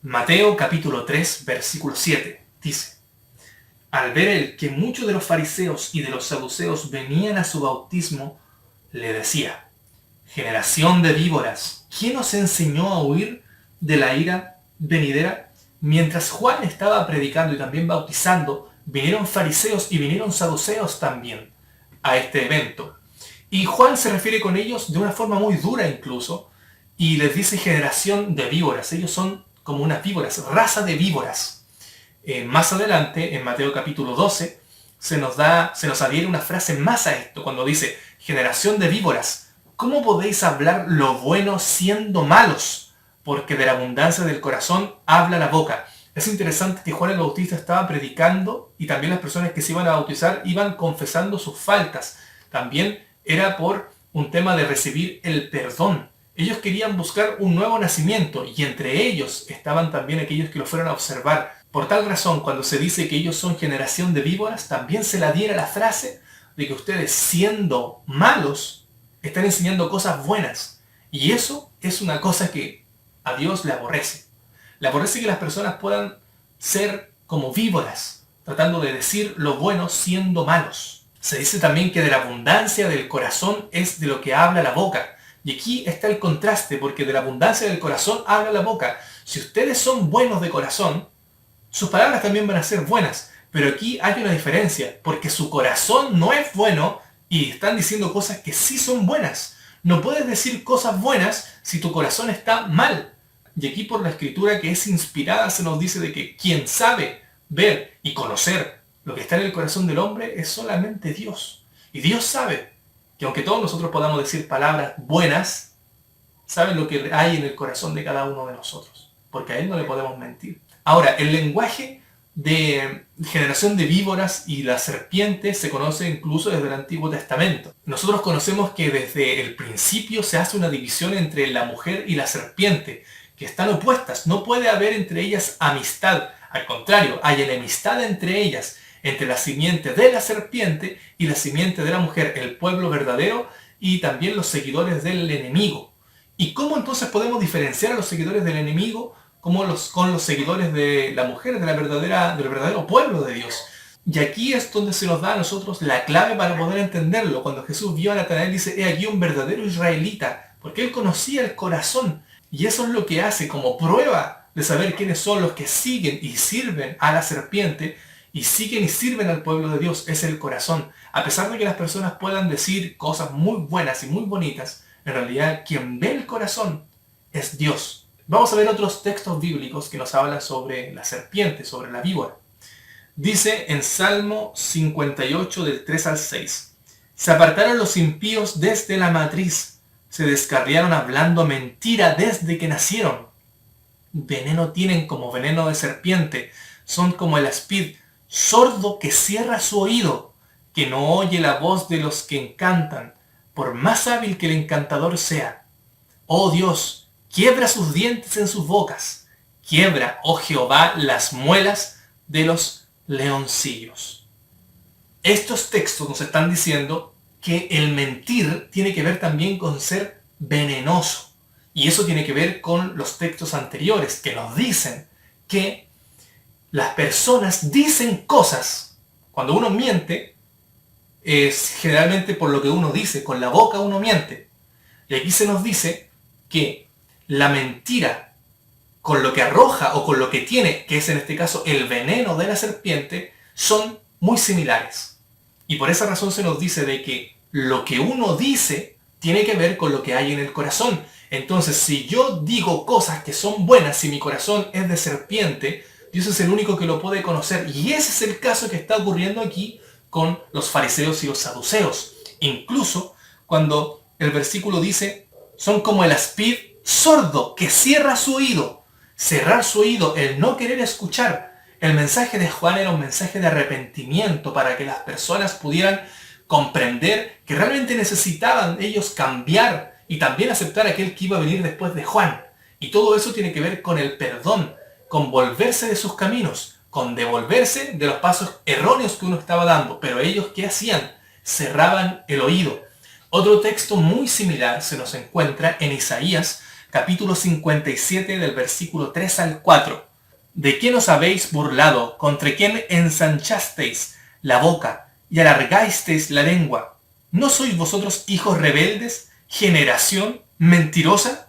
Mateo capítulo 3, versículo 7, dice: Al ver él que muchos de los fariseos y de los saduceos venían a su bautismo, le decía: generación de víboras, ¿quién os enseñó a huir de la ira venidera? Mientras Juan estaba predicando y también bautizando, vinieron fariseos y vinieron saduceos también a este evento. Y Juan se refiere con ellos de una forma muy dura incluso, y les dice generación de víboras. Ellos son como unas víboras, raza de víboras. Más adelante, en Mateo capítulo 12, se nos adhiere una frase más a esto, cuando dice: generación de víboras, ¿cómo podéis hablar lo bueno siendo malos? Porque de la abundancia del corazón habla la boca. Es interesante que Juan el Bautista estaba predicando y también las personas que se iban a bautizar iban confesando sus faltas. También era por un tema de recibir el perdón. Ellos querían buscar un nuevo nacimiento y entre ellos estaban también aquellos que lo fueron a observar. Por tal razón, cuando se dice que ellos son generación de víboras, también se le adhiere la frase de que ustedes, siendo malos, están enseñando cosas buenas. Y eso es una cosa que a Dios le aborrece. Le aborrece que las personas puedan ser como víboras, tratando de decir lo bueno siendo malos. Se dice también que de la abundancia del corazón es de lo que habla la boca. Y aquí está el contraste, porque de la abundancia del corazón habla la boca. Si ustedes son buenos de corazón, sus palabras también van a ser buenas. Pero aquí hay una diferencia, porque su corazón no es bueno y están diciendo cosas que sí son buenas. No puedes decir cosas buenas si tu corazón está mal. Y aquí por la escritura que es inspirada se nos dice de que quien sabe ver y conocer lo que está en el corazón del hombre es solamente Dios. Y Dios sabe que aunque todos nosotros podamos decir palabras buenas, sabe lo que hay en el corazón de cada uno de nosotros. Porque a Él no le podemos mentir. Ahora, el lenguaje de generación de víboras y la serpiente se conoce incluso desde el Antiguo Testamento. Nosotros conocemos que desde el principio se hace una división entre la mujer y la serpiente, que están opuestas. No puede haber entre ellas amistad. Al contrario, hay enemistad entre ellas, entre la simiente de la serpiente y la simiente de la mujer, el pueblo verdadero y también los seguidores del enemigo. ¿Y cómo entonces podemos diferenciar a los seguidores del enemigo con los seguidores de la mujer, del verdadero pueblo de Dios? Y aquí es donde se nos da a nosotros la clave para poder entenderlo. Cuando Jesús vio a Natanael, dice: he aquí un verdadero israelita, porque él conocía el corazón. Y eso es lo que hace como prueba de saber quiénes son los que siguen y sirven a la serpiente y siguen y sirven al pueblo de Dios. Es el corazón. A pesar de que las personas puedan decir cosas muy buenas y muy bonitas, en realidad quien ve el corazón es Dios. Vamos a ver otros textos bíblicos que nos hablan sobre la serpiente, sobre la víbora. Dice en Salmo 58 del 3 al 6: se apartaron los impíos desde la matriz, se descarriaron hablando mentira desde que nacieron. Veneno tienen como veneno de serpiente, son como el aspid, sordo que cierra su oído, que no oye la voz de los que encantan, por más hábil que el encantador sea. Oh Dios, quiebra sus dientes en sus bocas, quiebra, oh Jehová, las muelas de los leoncillos. Estos textos nos están diciendo que el mentir tiene que ver también con ser venenoso. Y eso tiene que ver con los textos anteriores que nos dicen que las personas dicen cosas. Cuando uno miente, es generalmente por lo que uno dice, con la boca uno miente. Y aquí se nos dice que la mentira, con lo que arroja o con lo que tiene, que es en este caso el veneno de la serpiente, son muy similares. Y por esa razón se nos dice de que lo que uno dice tiene que ver con lo que hay en el corazón. Entonces, si yo digo cosas que son buenas, si mi corazón es de serpiente, Dios es el único que lo puede conocer. Y ese es el caso que está ocurriendo aquí con los fariseos y los saduceos. Incluso cuando el versículo dice: son como el aspid sordo que cierra su oído. Cerrar su oído, el no querer escuchar. El mensaje de Juan era un mensaje de arrepentimiento para que las personas pudieran comprender que realmente necesitaban ellos cambiar y también aceptar a aquel que iba a venir después de Juan. Y todo eso tiene que ver con el perdón, con volverse de sus caminos, con devolverse de los pasos erróneos que uno estaba dando. Pero ellos, ¿qué hacían? Cerraban el oído. Otro texto muy similar se nos encuentra en Isaías capítulo 57 del versículo 3 al 4. ¿De quién os habéis burlado? ¿Contra quién ensanchasteis la boca y alargasteis la lengua? ¿No sois vosotros hijos rebeldes, generación mentirosa?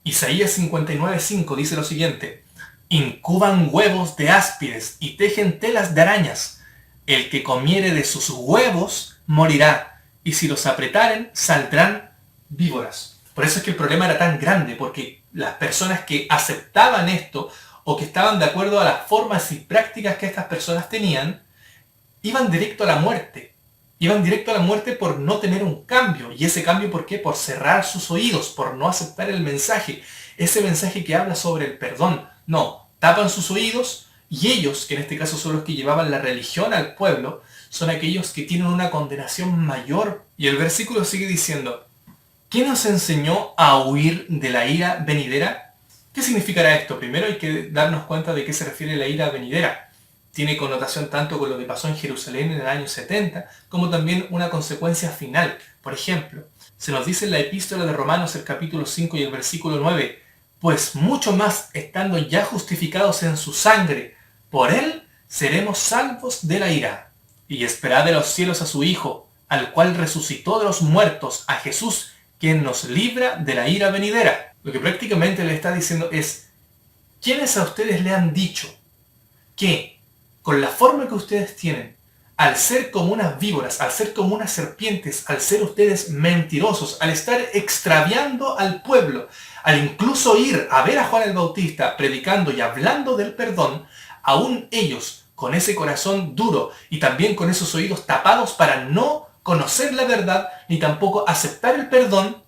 Isaías 59:5 dice lo siguiente: incuban huevos de áspides y tejen telas de arañas. El que comiere de sus huevos morirá, y si los apretaren saldrán víboras. Por eso es que el problema era tan grande, porque las personas que aceptaban esto o que estaban de acuerdo a las formas y prácticas que estas personas tenían, iban directo a la muerte. Iban directo a la muerte por no tener un cambio. ¿Y ese cambio por qué? Por cerrar sus oídos, por no aceptar el mensaje. Ese mensaje que habla sobre el perdón. No, tapan sus oídos y ellos, que en este caso son los que llevaban la religión al pueblo, son aquellos que tienen una condenación mayor. Y el versículo sigue diciendo: ¿quién nos enseñó a huir de la ira venidera? ¿Qué significará esto? Primero hay que darnos cuenta de qué se refiere la ira venidera. Tiene connotación tanto con lo que pasó en Jerusalén en el año 70, como también una consecuencia final. Por ejemplo, se nos dice en la epístola de Romanos, el capítulo 5 y el versículo 9, pues mucho más estando ya justificados en su sangre, por él seremos salvos de la ira. Y esperad de los cielos a su Hijo, al cual resucitó de los muertos, a Jesús, quien nos libra de la ira venidera. Lo que prácticamente le está diciendo es: ¿quiénes a ustedes le han dicho que con la forma que ustedes tienen, al ser como unas víboras, al ser como unas serpientes, al ser ustedes mentirosos, al estar extraviando al pueblo, al incluso ir a ver a Juan el Bautista predicando y hablando del perdón, aún ellos con ese corazón duro y también con esos oídos tapados para no conocer la verdad ni tampoco aceptar el perdón,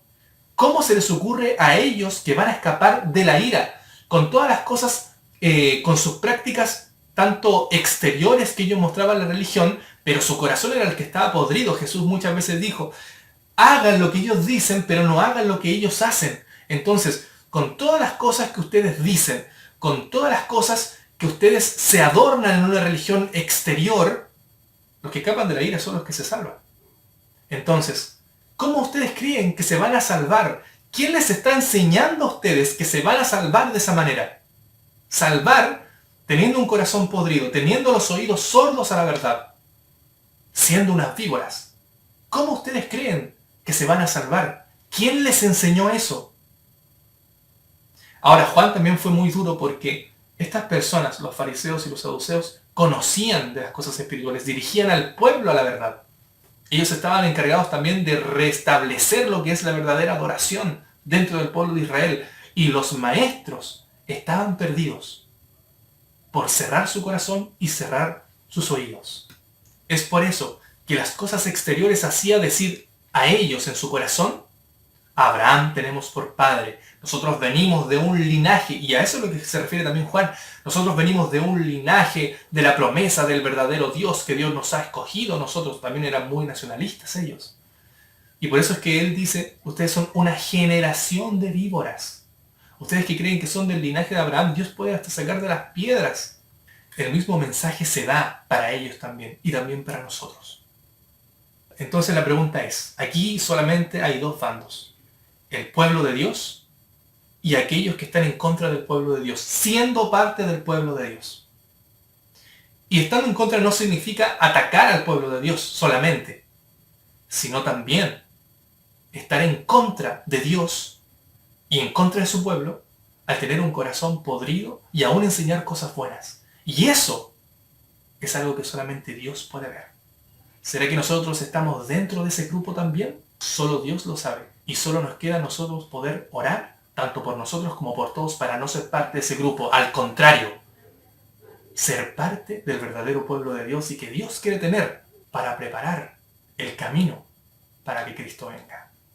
¿cómo se les ocurre a ellos que van a escapar de la ira con todas las cosas, con sus prácticas tanto exteriores que ellos mostraban la religión, pero su corazón era el que estaba podrido? Jesús muchas veces dijo: hagan lo que ellos dicen, pero no hagan lo que ellos hacen. Entonces, con todas las cosas que ustedes dicen, con todas las cosas que ustedes se adornan en una religión exterior, los que escapan de la ira son los que se salvan. Entonces, ¿cómo ustedes creen que se van a salvar? ¿Quién les está enseñando a ustedes que se van a salvar de esa manera? Salvar teniendo un corazón podrido, teniendo los oídos sordos a la verdad, siendo unas víboras. ¿Cómo ustedes creen que se van a salvar? ¿Quién les enseñó eso? Ahora, Juan también fue muy duro porque estas personas, los fariseos y los saduceos, conocían de las cosas espirituales, dirigían al pueblo a la verdad. Ellos estaban encargados también de restablecer lo que es la verdadera adoración dentro del pueblo de Israel. Y los maestros estaban perdidos por cerrar su corazón y cerrar sus oídos. Es por eso que las cosas exteriores hacía decir a ellos en su corazón: Abraham tenemos por padre, nosotros venimos de un linaje, y a eso es lo que se refiere también Juan, nosotros venimos de un linaje de la promesa del verdadero Dios que Dios nos ha escogido. Nosotros también eran muy nacionalistas ellos. Y por eso es que él dice: ustedes son una generación de víboras. Ustedes que creen que son del linaje de Abraham, Dios puede hasta sacar de las piedras. El mismo mensaje se da para ellos también, y también para nosotros. Entonces la pregunta es, aquí solamente hay dos bandos: el pueblo de Dios y aquellos que están en contra del pueblo de Dios, siendo parte del pueblo de Dios. Y estando en contra no significa atacar al pueblo de Dios solamente, sino también estar en contra de Dios y en contra de su pueblo al tener un corazón podrido y aún enseñar cosas buenas. Y eso es algo que solamente Dios puede ver. ¿Será que nosotros estamos dentro de ese grupo también? Solo Dios lo sabe. Y solo nos queda a nosotros poder orar, tanto por nosotros como por todos, para no ser parte de ese grupo. Al contrario, ser parte del verdadero pueblo de Dios y que Dios quiere tener para preparar el camino para que Cristo venga.